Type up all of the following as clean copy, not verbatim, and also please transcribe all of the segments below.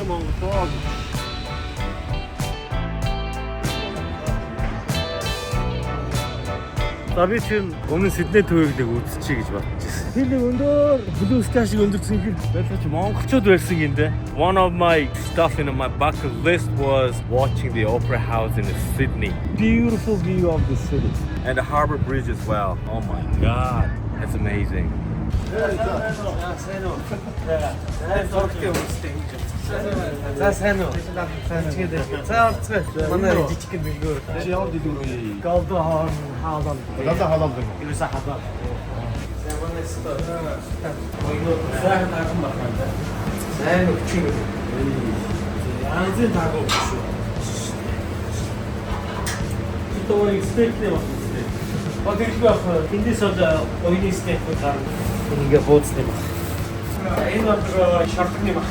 Сидней Монгол. За би чинь өмнө Сидней төвөглөг үзчихье гэж бодчихсон. Тэр нэг өндөр Blue Sky шиг өндөрсөн хэрэг байлгач монголчууд байсан гинэ. One of my stuff in my bucket list was watching the Opera House in Sydney. Beautiful view of the city. And the Harbour Bridge as well. Oh my god, that's amazing. Ингээ бууцны баг. Энэ бол шортны баг.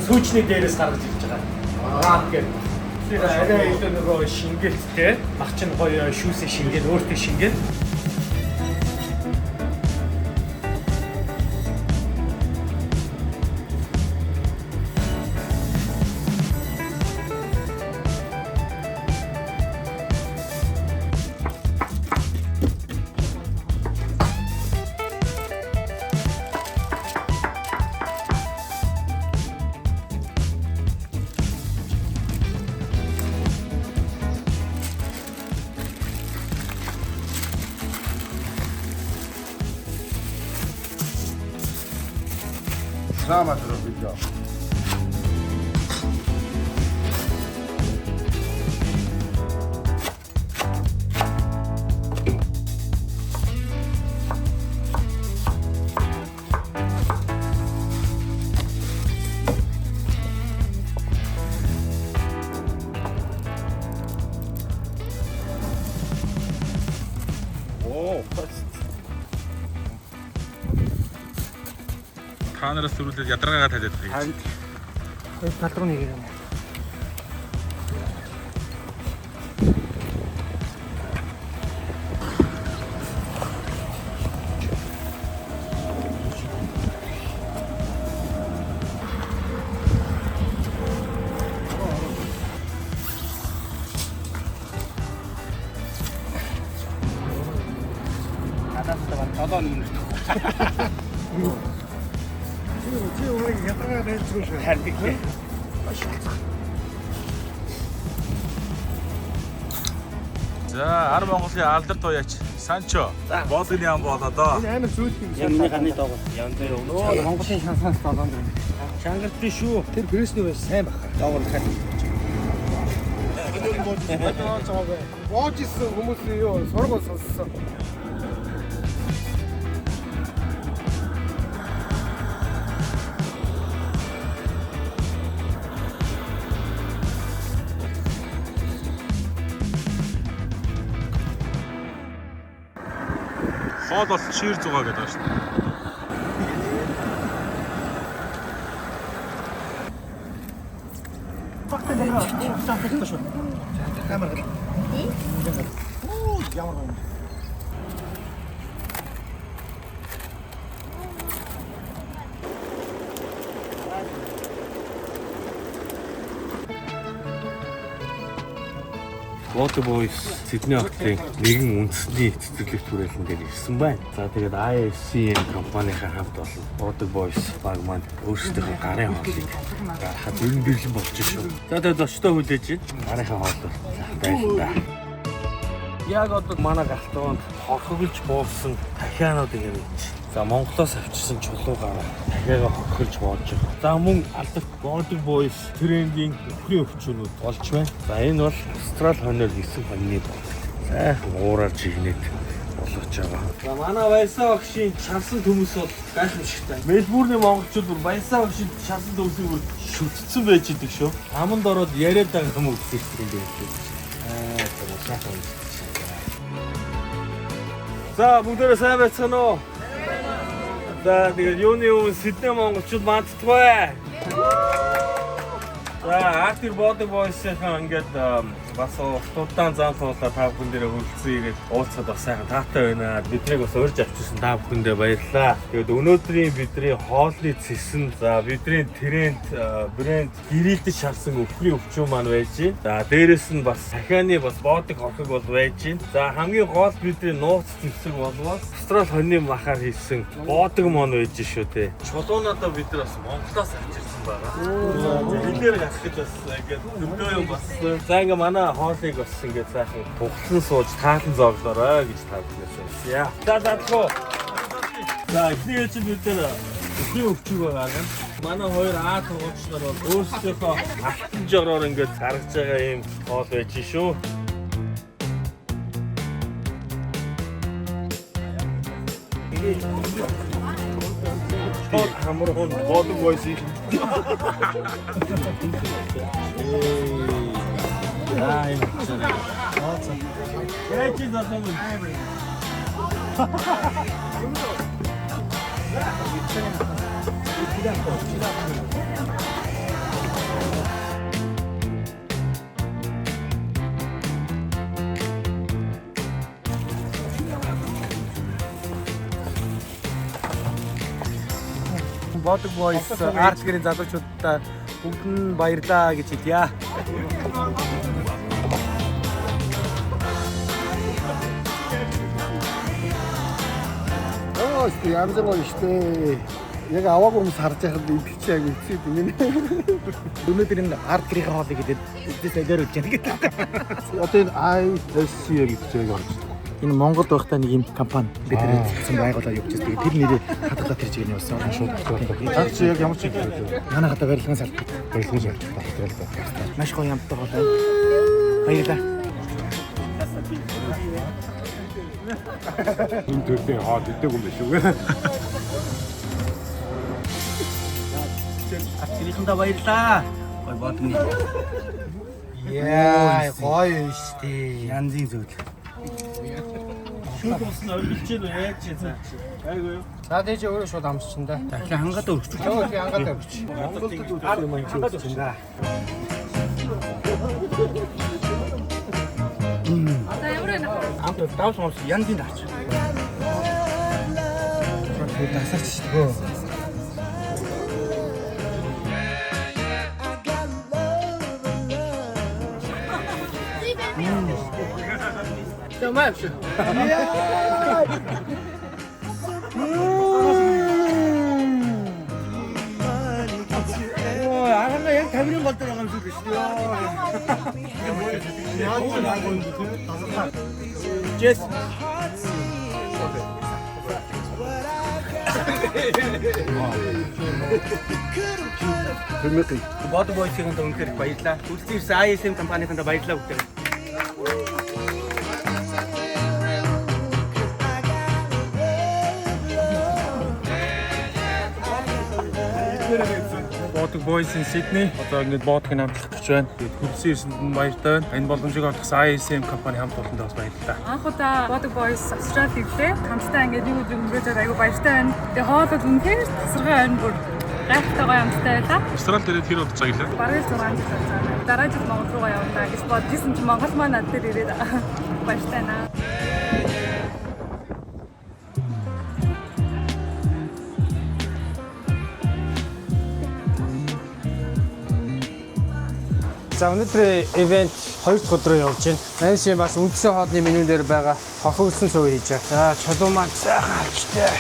Сүүчний дээрээс гаргаж ирж байгаа. Рап гэдэг. Тэр арай илүү нөгөө шингэлттэй. Баг чинь гоё шүүсээ шингээл, өөртөө шингээл. Шраматро видео. Та нараас төрүүлээд ядаргаагаа тавиад байгаа. Хоёр тал руу нэг юм. Чи өөрийг ядаргаа дайцгүй шүү. Харин За, Ар Монголын алдар туяач Санчо боодгын яам бол одоо. Энэ амар зүйтэй юм. Ямны гарны доогоо янз бүр өвнө. Монголын шансаас долоон дэр. Чангарт би шүү. Тэр Бресний байж сайн баха. Доогоор дахиад. Боож исэн хүмүүс юу сургууль сонссон. Хоол бол чир зугаа гэдэг байна шүү дээ. Багтаа нэг шүү. Камера. Оо, ямар юм. Water Boys Сидней хотын нэгэн үндэсний цэцэрлэг түрээлэн дээр ирсэн байна. За тэгээд IFC компанийн хамт олон Water Boys баг маань өөрсдийнхөө гарын хоолыг гаргахад ер нь бэлэн болж шүү. За тэгээд зочдоо хүлээж байна. Гарынхаа хоол байна. Яг одоо манай галтуунд хорхоглож буулсан дахиануудыг явж. За Монголоос авчирсан чулуугаар дахиагаа хорхолж боож байгаа. За мөн алдарт Water Boys трендинг өхрийн өвчнүүд болж байна. За энэ бол Австрали хоноор хийсэн хоньны бол. Сайхан уураар жигнэт болгож байгаа. За манай Баясаа багшийн шарсан төмөс бол гайхамшигтай. Мельбурний монголчууд бүр Баясаа багшийн шарсан төмсийг бүр шүтцсэн байж идэг шүү. Аманд ороод яриад байгаа юм үзсэн юм байна. За сайхан. За бүгдээрээ сайн байцгаана уу? За тэгээд юуны өмнө Сидней монголчууд мандтгүй. За Артер Water Boys-ийн ингээд бас удаан зам туулаа та бүхэн дээрээ хүрэлцэн ирээд уулзахад бас сайхан таатай байна. Биднийг бас урьж авчирсан та бүхэндээ баярлалаа. Тэгээд өнөөдрийн бидний хоолны цэсэн за бидний тренд брэнд гэрэлдэж шалсан өвхрийн өвчөө маань байж байна. За дээрэс нь бас дахианы бас боодог хохиг бол байж байна. За хамгийн гол бидний нууц зэвсэг болвол Австрали хоньны махаар хийсэн боодог мон байж шүү дээ. Чулуунадаа бид нар бас Монголоос авчирсан байгаа. Хэлээр гасгаж бас ингээд өдөө юм бас. За ингээ манай хоолыг бас ингээд сайхан буглан сууж таалан зоглоорой гэж та бүхнээс яа. За тоо. За ихний чинь бид нар өвхрийн өвчөг байгаа юм. Манай хоёр тугуучнаар бол өөрсдийнхөө алтан жороор ингээд гаргаж байгаа юм хоол байж шүү. Хамар боодог бойс. Ай. Яа чи засам. Боодог бойс арт гэрийн залуучуудаа бүгд нь баярлаа гэж хэлье. Янзан штэ. Яг аваагүй хүмүүс харж байхад идэх яг үсээд юм. Өнөөдөр энэ арт гэрийн хоолыг гэдэг эдээс алиар үж яана гэдэг. Одоо энэ ISC гэж зэрэг орж байна. Энэ Монгол байхдаа нэг юм компани бид нэр зэгцэн байгуулаад явж байгаа. Тэр нэрээ хадгалаад тэр чигээр явсан. Шууд таг чи яг ямар ч юм бэ? Манай хата барилгын салбар. Барилгын салбар. Маш гоё юмтай болоо. Баярлалаа. Энэ төрлийн хоол идэг юм биш үү? Ахирихэндээ баярлаа. Гой бодны. Яа, гоё штий. Янзын зүйл. Шууд уусна өргөлж байна яаж чи цаа. Айгүй юу. За дэж өөрөө шууд амсчин да. Дахин хангатай өргөж. Йоо, тий хангатай өргөж. Монголд үзэх юм аа чи өргөж да. Одоо ямар байна? Амт давс морс янзын даач. Шууд насаач шүү. So much. 아까 양 담는 것 들어가면서 그러시죠. 제스. Бод бойцгийн дүнхээр баярлаа. Үлдсэн ISM компанийн баярлаа бүгд. Боодог бойс in Sydney. Одоо ингээд боодгийг хамтлах гэж байна. Тэгээд хөлсөн ирсэнд нь баяртай байна. Энэ боломжийг олгосон ISM компани хамт олондоо бас баярлалаа. Анх удаа Боодог Boys Австралид ирлээ. Хамтдаа ингээд нэг өдөр өнгөрөөж аягүй баяртай байна. Тэгээ хоолой үнэхээр тасаргай байна бүр. Гайхалтай гоё амттай байлаа. Австрали дээр хэр удаж цаглаа? Бараг 6 жил байна. Дараа жил Монгол руу явна гэж бодчихсон чи Монгол маань над дээр ирээд баяртай байна. За өнөөдрийн ивент 2 дахь өдрөө явж байна. Энэ шиг бас үндсэн хоолны меню дээр байгаа хохиглсон сувг хийж байгаа. За чулуу маань сайхан авчтай.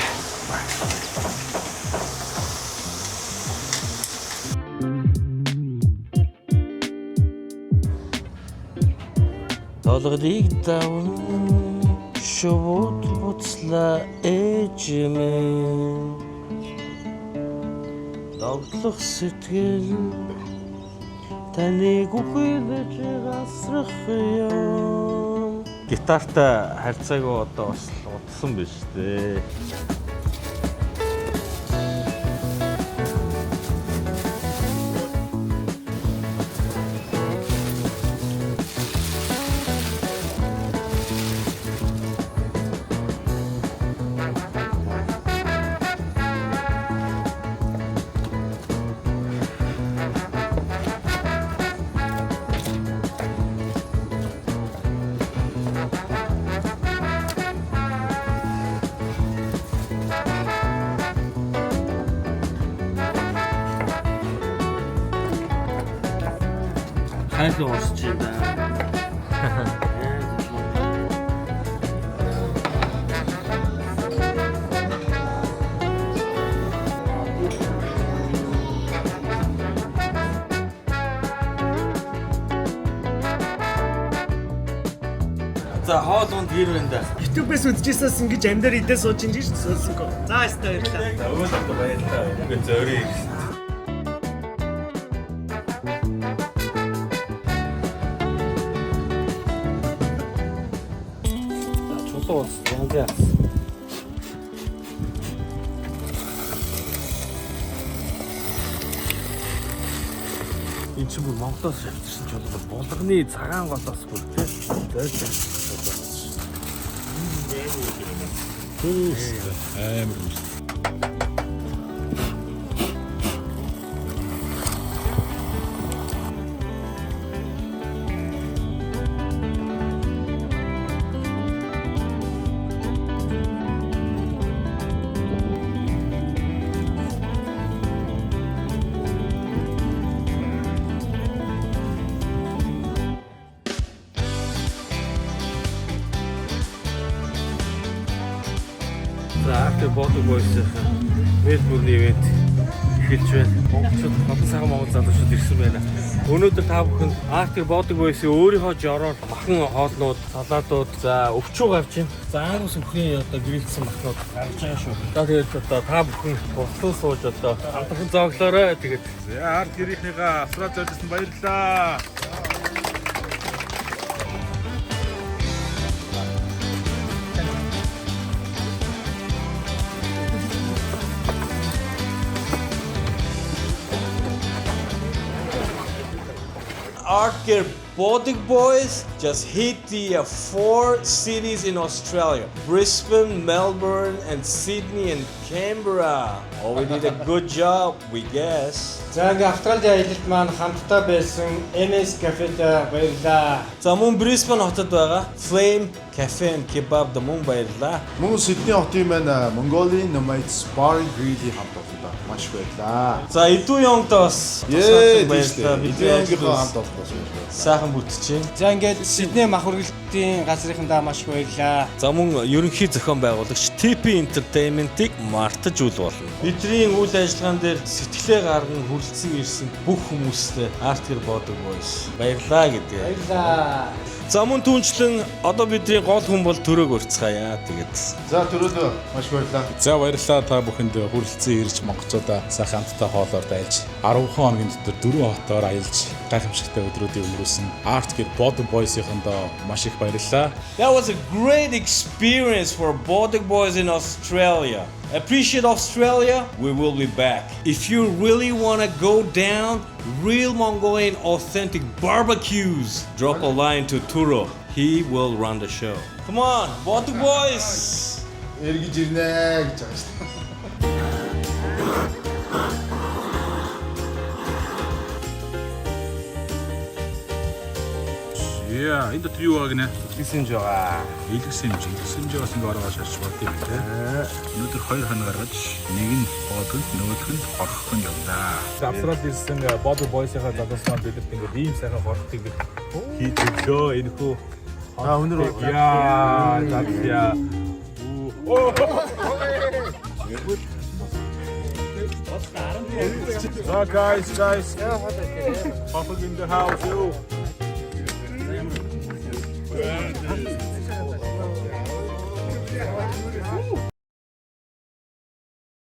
Толгодыг даван шууд буцлаа ээжмэн Догтлох сэтгэл таныг үхэлж гасрах юм. Гитартай харьцаагүй одоо бас удсан биш дээ. тайлбар орсож байна. За хоолунд гэр байна да. YouTube-ээс үзчихсээс ингэж амьдаар идээ сууж ин гэж сонссон гоо. За ястаа баярлалаа. За өөдөө баярлалаа. Ингээ зөөрий. За чулуу ус яндаа. Энд чинь бүр Монголоос авчирсан чулуу булганы цагаан голоос бүр тийм зөөлж Амар юм. За Arctic Baltic Boys-ийн Мельбурний ивент эхэлж байна. Монголчууд олон сайхан монгол залуучууд ирсэн байна. Өнөөдөр та бүхэн Arctic Baltic Boys-ийн өөрийнхөө жороор бахан хоолнууд, салаатууд, за өвчүү гарч байна. За ангус өхрийн одоо гэрэлтсэн бахнууд гарч байгаа шүү. Тэгээд одоо та бүхэн буцлан сууж одоо хамтхан зоглоорой. Тэгээд За ард гэрийнхнийгаа авсрал зорьсон баярлалаа. Arctic Baltic Boys just hit the 4 cities in Australia: Brisbane, Melbourne, and Sydney and Canberra. Oh, we did a good job, we guess. За ингээ Австрали аялалд маань хамтдаа байсан MS Cafe-д баярлалаа. За мөн Brisbane хотод байгаа Flame Cafe and Kebab мөн баярлалаа. Мөн Сидней хотын маань Mongolian Nomads Bar and Grill-ийн хамт олонда маш баярлаа. За Идуёнгд бас баярлалаа. Биднийхээ хамт олондоо сайхан бүтчихээн. За ингээд Сидней мах үргэлтийн газрынхандаа маш их баярлалаа. За мөн ерөнхий зохион байгуулагч TP Entertainment-ийг мартаж үл болно. Бидний үйл ажиллагаан дээр сэтгэлээ гарган хүрэлцэн ирсэн бүх хүмүүстээ Arctic Baltic Boys баярлалаа гэдэг. Баярлалаа. За мөн түнчлэн одоо бидний гол хүн бол төрөөг урьцгаая. Тэгээд За төрөлөө маш баярлалаа. За баярлалаа та бүхэнд хүрэлцэн ирж Монголчуудаа сайхан хамтдаа хоолоор дайлж 10 хоногийн дотор 4 хотоор аялж гайхамшигтай өдрүүдийг өнгөрөөсөн Arctic Baltic Boys-ийнхондоо маш их баярлалаа. that was a great experience for Baltic Boys in Australia. Appreciate Australia. We will be back. If you really want to go down real Mongolian authentic barbecues, drop a line to Turo. He will run the show. Come on, Baltic Boys! Эргэж ирнэ гэж байгаа шүү дээ. Яа, энэ дотор юу байгаа гинэ? хэлсэн ч байгаа. Илгэсэмжээс ингээ ороо шаарч болт юм те. Өнөөдөр 2 хоног гаргаж нэг нь боодгонд нөгөөх нь хорхох нь явлаа. Австралид ирсэн Baltic Boys-ийнхаа залуусаа бидэрт ингээд ийм сайхан хортыг хийж өглөө энэхүү. Өнөр Яа, загсяа. So guys, Papa in the house, you.